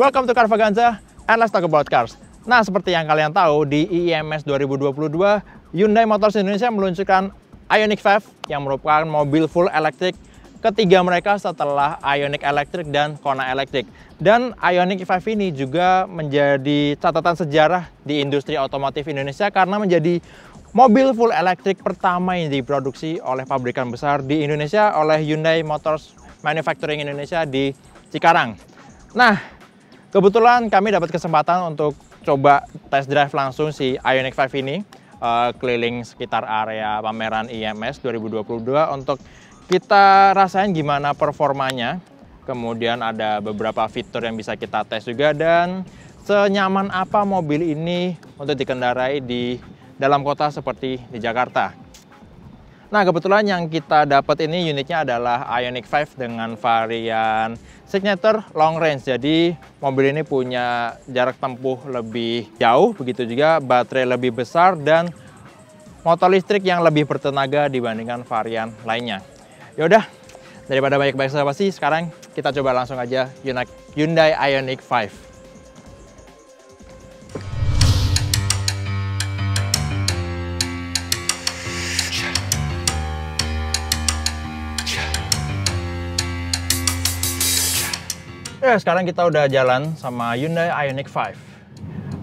Welcome to Carvaganza and let's talk about cars. Nah, seperti yang kalian tahu, di IMS 2022, Hyundai Motors Indonesia meluncurkan Ioniq 5 yang merupakan mobil full elektrik ketiga mereka setelah Ioniq Electric dan Kona Electric. Dan Ioniq 5 ini juga menjadi catatan sejarah di industri otomotif Indonesia karena menjadi mobil full elektrik pertama yang diproduksi oleh pabrikan besar di Indonesia oleh Hyundai Motors Manufacturing Indonesia di Cikarang. Nah, kebetulan kami dapat kesempatan untuk coba test drive langsung si Ioniq 5 ini keliling sekitar area pameran IMS 2022 untuk kita rasain gimana performanya. Kemudian ada beberapa fitur yang bisa kita tes juga dan senyaman apa mobil ini untuk dikendarai di dalam kota seperti di Jakarta. Nah, kebetulan yang kita dapat ini unitnya adalah Ioniq 5 dengan varian Signature Long Range. Jadi mobil ini punya jarak tempuh lebih jauh, begitu juga baterai lebih besar dan motor listrik yang lebih bertenaga dibandingkan varian lainnya. Yaudah, daripada banyak basa-basi, sekarang kita coba langsung aja Hyundai Ioniq 5. Ya, sekarang kita udah jalan sama Hyundai Ioniq 5.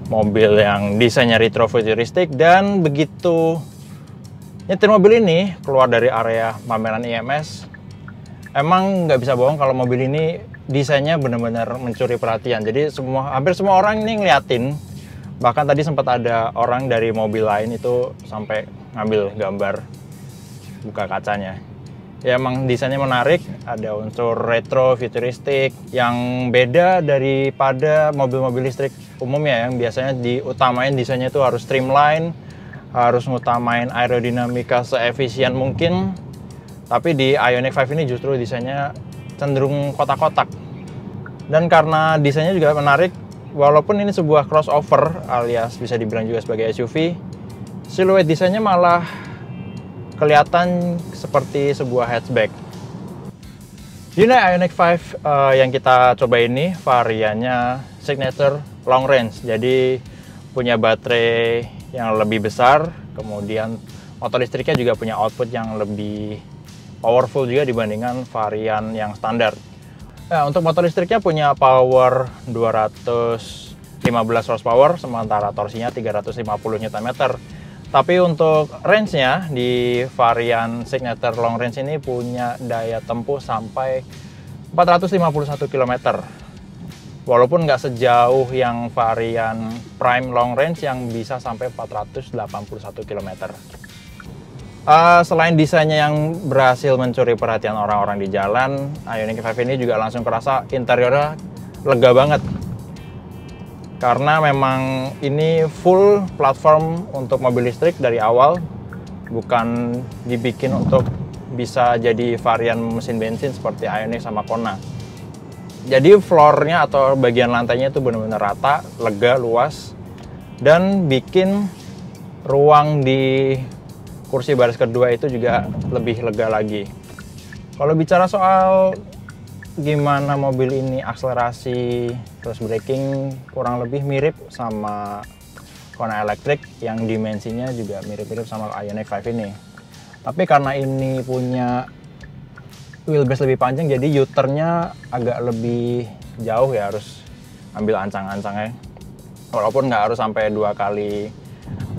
Mobil yang desainnya retro futuristik dan begitu nyetir mobil ini keluar dari area pameran IMS, emang nggak bisa bohong kalau mobil ini desainnya benar-benar mencuri perhatian. Jadi hampir semua orang ini ngeliatin. Bahkan tadi sempat ada orang dari mobil lain itu sampai ngambil gambar buka kacanya. Ya, emang desainnya menarik, ada unsur retro futuristik yang beda daripada mobil-mobil listrik umumnya yang biasanya diutamain desainnya itu harus streamline, harus ngutamain aerodinamika seefisien mungkin. Tapi di Ioniq 5 ini justru desainnya cenderung kotak-kotak. Dan karena desainnya juga menarik, walaupun ini sebuah crossover alias bisa dibilang juga sebagai SUV, siluet desainnya malah kelihatan seperti sebuah hatchback. Hyundai Ioniq 5 yang kita coba ini variannya Signature Long Range. Jadi punya baterai yang lebih besar, kemudian motor listriknya juga punya output yang lebih powerful juga dibandingkan varian yang standar. Nah, untuk motor listriknya punya power 215 horsepower, sementara torsinya 350 Nm. Tapi untuk range-nya di varian Signature Long Range ini punya daya tempuh sampai 451 km. Walaupun nggak sejauh yang varian Prime Long Range yang bisa sampai 481 km. Selain desainnya yang berhasil mencuri perhatian orang-orang di jalan, Ioniq 5 ini juga langsung kerasa interiornya lega banget. Karena memang ini full platform untuk mobil listrik dari awal, bukan dibikin untuk bisa jadi varian mesin bensin seperti Ioniq sama Kona. Jadi floornya atau bagian lantainya itu benar-benar rata, lega, luas, dan bikin ruang di kursi baris kedua itu juga lebih lega lagi. Kalau bicara soal gimana mobil ini akselerasi terus braking, kurang lebih mirip sama Kona Electric yang dimensinya juga mirip-mirip sama Ioniq 5 ini. Tapi karena ini punya wheelbase lebih panjang, jadi U-turn-nya agak lebih jauh ya, harus ambil ancang-ancangnya. Walaupun nggak harus sampai 2 kali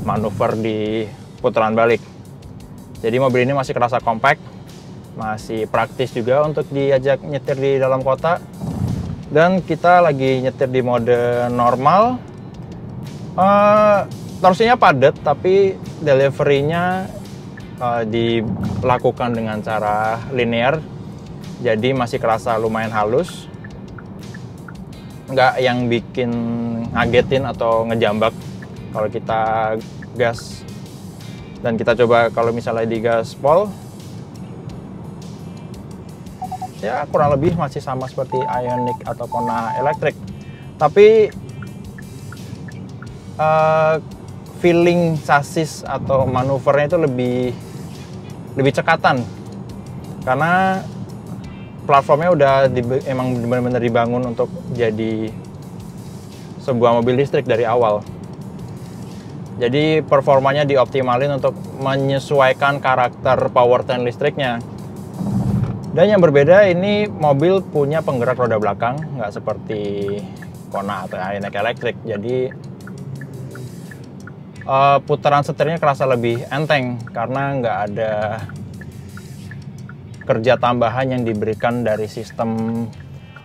manuver di putaran balik. Jadi mobil ini masih kerasa compact, masih praktis juga untuk diajak nyetir di dalam kota. Dan kita lagi nyetir di mode normal. Torsinya padat, tapi delivery-nya dilakukan dengan cara linear. Jadi masih kerasa lumayan halus. Nggak yang bikin ngagetin atau ngejambak kalau kita gas. Dan kita coba kalau misalnya di gaspol, ya kurang lebih masih sama seperti Ioniq atau Kona Electric. Tapi feeling sasis atau manuvernya itu lebih cekatan. Karena platformnya udah emang benar-benar dibangun untuk jadi sebuah mobil listrik dari awal. Jadi performanya dioptimalin untuk menyesuaikan karakter powertrain listriknya. Dan yang berbeda, ini mobil punya penggerak roda belakang, nggak seperti Kona atau Ioniq Electric. Jadi putaran setirnya kerasa lebih enteng karena nggak ada kerja tambahan yang diberikan dari sistem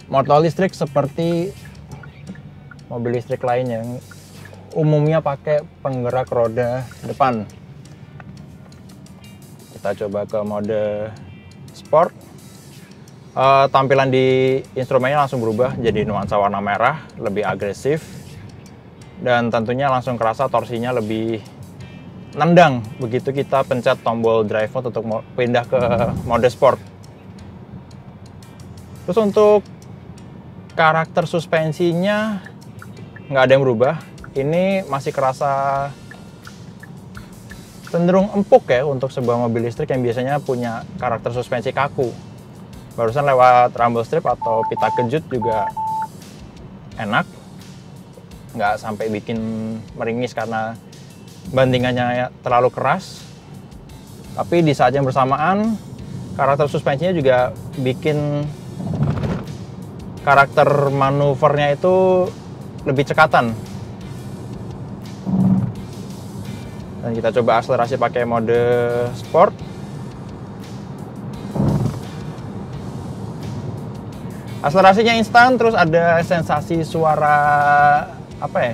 motor listrik seperti mobil listrik lain yang umumnya pakai penggerak roda depan. Kita coba ke mode sport. Tampilan di instrumennya langsung berubah jadi nuansa warna merah, lebih agresif, dan tentunya langsung kerasa torsinya lebih nendang begitu kita pencet tombol drive mode untuk pindah ke mode sport. Terus untuk karakter suspensinya nggak ada yang berubah. Ini masih kerasa cenderung empuk ya untuk sebuah mobil listrik yang biasanya punya karakter suspensi kaku. Barusan lewat rumble strip atau pita kejut juga enak, nggak sampai bikin meringis karena bandingannya terlalu keras. Tapi di saat yang bersamaan karakter suspensinya juga bikin karakter manuvernya itu lebih cekatan. Dan kita coba akselerasi pakai mode sport. Akselerasinya instan, terus ada sensasi suara apa ya,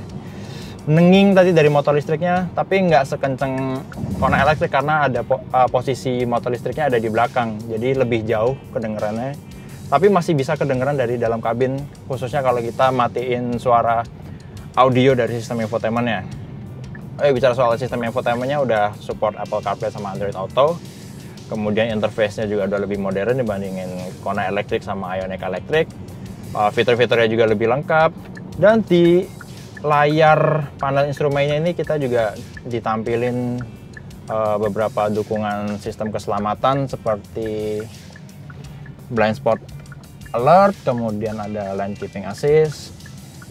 nenging tadi dari motor listriknya, tapi nggak sekenceng Kona Electric karena ada posisi motor listriknya ada di belakang, jadi lebih jauh kedengerannya. Tapi masih bisa kedengeran dari dalam kabin, khususnya kalau kita matiin suara audio dari sistem infotainmentnya. Bicara soal sistem infotainmentnya, udah support Apple CarPlay sama Android Auto. Kemudian interface-nya juga udah lebih modern dibandingin Kona Electric sama Ioniq Electric. Fitur-fiturnya juga lebih lengkap. Dan di layar panel instrumennya ini kita juga ditampilin beberapa dukungan sistem keselamatan seperti blind spot alert, kemudian ada lane keeping assist.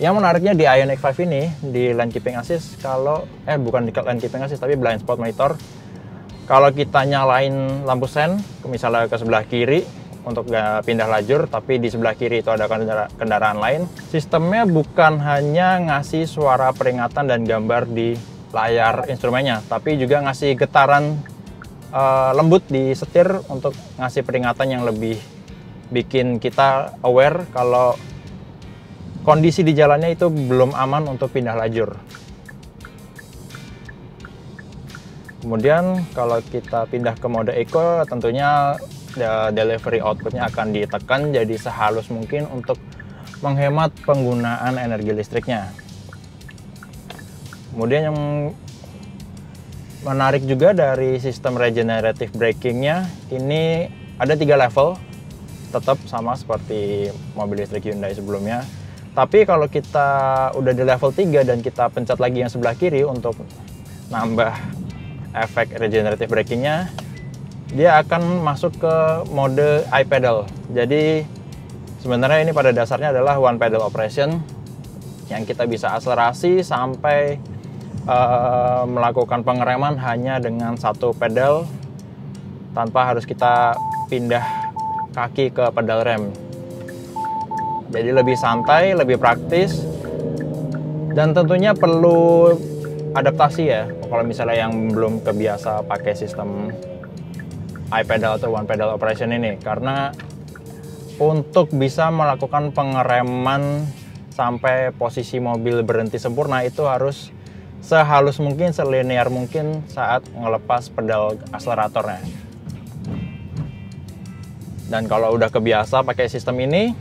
Yang menariknya di Ioniq 5 ini, di lane keeping assist, bukan di lane keeping assist tapi blind spot monitor. Kalau kita nyalain lampu sen, misalnya ke sebelah kiri untuk pindah lajur, tapi di sebelah kiri itu ada kendaraan lain, sistemnya bukan hanya ngasih suara peringatan dan gambar di layar instrumennya, tapi juga ngasih getaran lembut di setir untuk ngasih peringatan yang lebih bikin kita aware kalau kondisi di jalannya itu belum aman untuk pindah lajur. Kemudian kalau kita pindah ke mode Eco, tentunya delivery outputnya akan ditekan jadi sehalus mungkin untuk menghemat penggunaan energi listriknya. Kemudian yang menarik juga dari sistem regenerative braking-nya, ini ada 3 level, tetap sama seperti mobil listrik Hyundai sebelumnya. Tapi kalau kita udah di level 3 dan kita pencet lagi yang sebelah kiri untuk nambah efek regenerative braking-nya, dia akan masuk ke mode iPedal. Jadi sebenarnya ini pada dasarnya adalah one pedal operation yang kita bisa akselerasi sampai melakukan pengereman hanya dengan satu pedal tanpa harus kita pindah kaki ke pedal rem. Jadi lebih santai, lebih praktis, dan tentunya perlu adaptasi ya kalau misalnya yang belum kebiasa pakai sistem iPedal atau one pedal operation ini, karena untuk bisa melakukan pengereman sampai posisi mobil berhenti sempurna itu harus sehalus mungkin, selinear mungkin saat ngelepas pedal akseleratornya. Dan kalau udah kebiasa pakai sistem ini,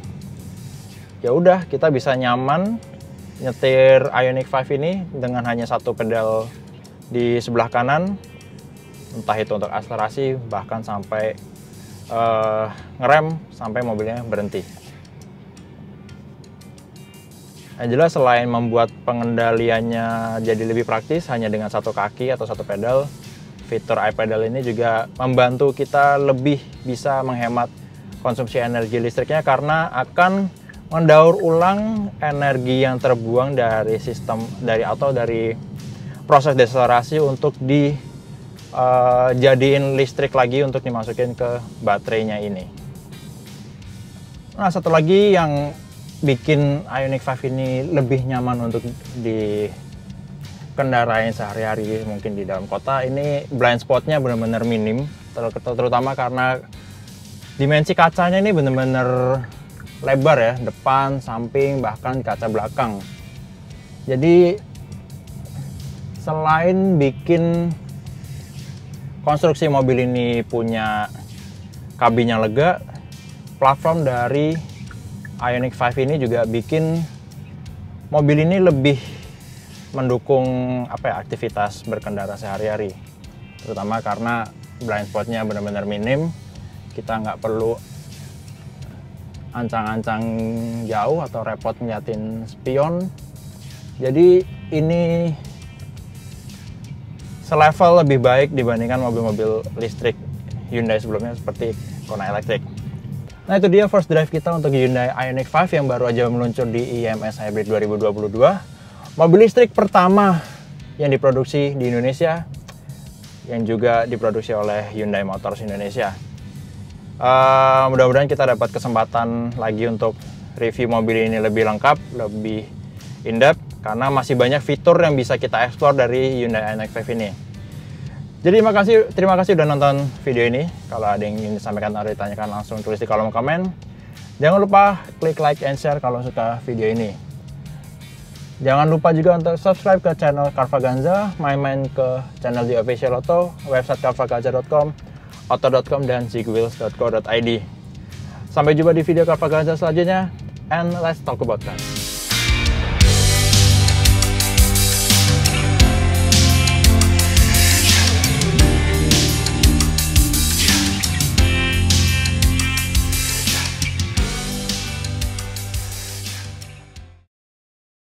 ya udah kita bisa nyaman nyetir Ioniq 5 ini dengan hanya satu pedal di sebelah kanan, entah itu untuk akselerasi bahkan sampai ngerem sampai mobilnya berhenti. Yang jelas selain membuat pengendaliannya jadi lebih praktis hanya dengan satu kaki atau satu pedal, fitur iPedal ini juga membantu kita lebih bisa menghemat konsumsi energi listriknya karena akan mendaur ulang energi yang terbuang dari dari proses deselerasi untuk dijadiin listrik lagi untuk dimasukin ke baterainya ini. Nah, satu lagi yang bikin Ioniq 5 ini lebih nyaman untuk dikendarain sehari-hari, mungkin di dalam kota, ini blind spotnya benar-benar minim, terutama karena dimensi kacanya ini benar-benar lebar ya, depan, samping, bahkan kaca belakang. Jadi selain bikin konstruksi mobil ini punya kabinnya lega, platform dari Ioniq 5 ini juga bikin mobil ini lebih mendukung aktivitas berkendara sehari-hari, terutama karena blind spotnya benar-benar minim. Kita nggak perlu ancang-ancang jauh atau repot ngeliatin spion. Jadi ini selevel lebih baik dibandingkan mobil-mobil listrik Hyundai sebelumnya seperti Kona Electric. Nah, itu dia first drive kita untuk Hyundai Ioniq 5 yang baru aja meluncur di IMS Hybrid 2022. Mobil listrik pertama yang diproduksi di Indonesia, yang juga diproduksi oleh Hyundai Motors Indonesia. Mudah-mudahan kita dapat kesempatan lagi untuk review mobil ini lebih lengkap, lebih in-depth, karena masih banyak fitur yang bisa kita explore dari Hyundai Ioniq 5 ini. Jadi terima kasih udah nonton video ini. Kalau ada yang ingin disampaikan atau ditanyakan, langsung tulis di kolom komen. Jangan lupa klik like and share kalau suka video ini. Jangan lupa juga untuk subscribe ke channel Carvaganza, main-main ke channel The Official Auto, website carvaganza.com, auto.com, dan zigwheels.co.id. Sampai jumpa di video Carvaganza selanjutnya, and let's talk about cars.